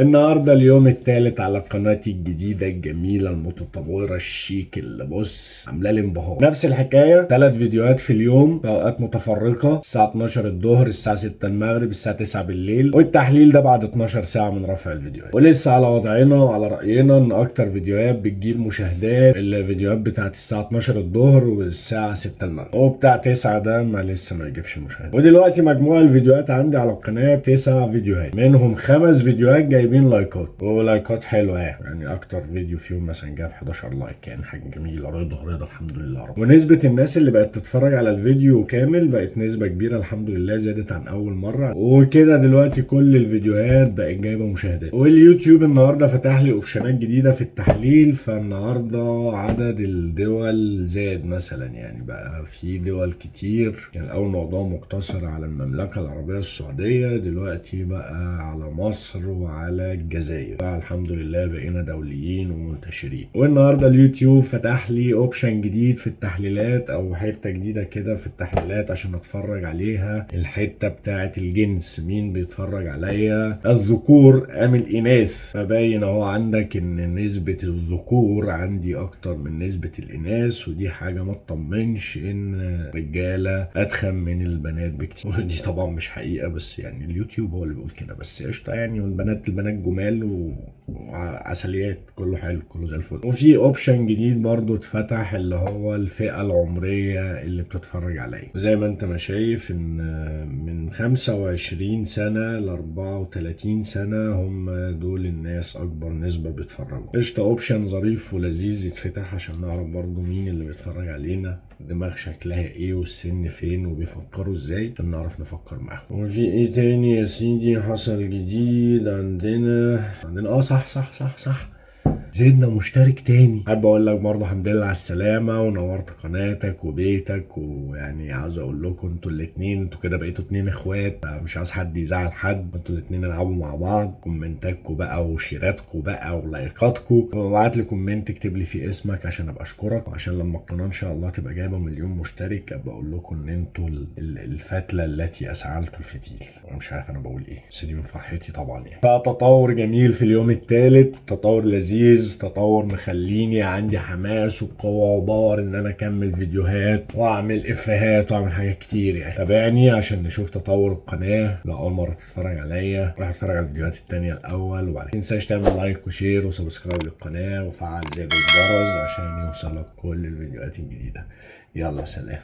النهارده اليوم الثالث على قناتي الجديدة الجميلة المتطورة الشيك اللي بص عاملة لي انبهار. نفس الحكاية، 3 فيديوهات في اليوم في اوقات متفرقة، الساعة 12 الظهر، الساعة 6 المغرب، الساعة 9 بالليل، والتحليل ده بعد 12 ساعة من رفع الفيديوهات. ولسه على وضعنا وعلى رأينا ان اكتر فيديوهات بتجيب مشاهدات الفيديوهات بتاعت الساعة 12 الظهر والساعة 6 المغرب، وبتاع 9 ده لسه ما يجيبش مشاهدات. ودلوقتي مجموع الفيديوهات عندي على القناة 9 فيديوهات، منهم 5 فيديوهات جايبين لايكات ولايكات حلوه يعني اكتر فيديو فيهم مثلا جاب 11 لايك، يعني حاجه جميله. رضا رضا الحمد لله رب. ونسبه الناس اللي بقت تتفرج على الفيديو كامل بقت نسبه كبيره الحمد لله، زادت عن اول مره. وكده دلوقتي كل الفيديوهات بقت جايبه مشاهدات. واليوتيوب النهارده فتح لي اوبشنات جديده في التحليل، فالنهارده عدد الدول زاد مثلا، يعني بقى في دول كتير. كان الاول موضوع مقتصر على المملكه العربيه السعوديه، دلوقتي بقى على مصر وعلى الجزائر. الحمد لله بقينا دوليين ومنتشرين. والنهارده اليوتيوب فتح لي اوبشن جديد في التحليلات، او حته جديده كده في التحليلات عشان اتفرج عليها. الحته بتاعه الجنس، مين بيتفرج عليا، الذكور ام الاناث. فباين اهو عندك ان نسبه الذكور عندي اكتر من نسبه الاناث، ودي حاجه ما تطمنش ان رجاله ادخن من البنات بكتير. ودي طبعا مش حقيقه، بس يعني اليوتيوب هو اللي بيقول كده، بس قشطه يعني. والبنات جمال وعسليات، كله حلو كله زي الفل. وفي اوبشن جديد برضو اتفتح، اللي هو الفئة العمرية اللي بتتفرج عليا. وزي ما انت ما شايف ان من 25 سنة ل 34 سنة هم دول الناس اكبر نسبة بيتفرجوا. قشطة، اوبشن ظريف ولذيذ يتفتح عشان نعرف برضو مين اللي بيتفرج علينا، دماغ شكلها ايه، والسن فين، وبيفكروا ازاي، عشان نعرف نفكر معاهم. وفي ايه تاني يا سيدي حصل جديد عندنا صح زدنا مشترك تاني. حابب اقول لك برضه الحمد لله على السلامه، ونورت قناتك وبيتك. ويعني عاوز اقول لكم انتوا الاتنين، انتوا كده بقيتوا 2 اخوات، مش عاوز حد يزعل حد، انتوا الاتنين العبوا مع بعض. كومنتاتكم بقى وشيراتكم بقى ولايكاتكم، وابعت لي كومنت اكتب لي فيه اسمك عشان ابقى اشكرك، وعشان لما القناه ان شاء الله تبقى جايبه 1,000,000 مشترك ابقى اقول لكم ان انتوا الفتله التي اسعلتوا الفتيل. انا مش عارف انا بقول ايه، بس دي من فرحتي طبعا يعني. فتطور جميل في اليوم الثالث، تطور لذيذ، تطور مخليني عندي حماس وقوة وباور ان انا اكمل فيديوهات واعمل افيهات واعمل حاجات كتير يعني. تابعني عشان نشوف تطور القناة. لو اول مرة تتفرج عليا روح اتفرج على الفيديوهات التانية الاول، وبعد كده متنساش تعمل لايك وشير وسبسكرايب للقناة وفعل زر الجرس عشان يوصلك كل الفيديوهات الجديدة. يلا سلام.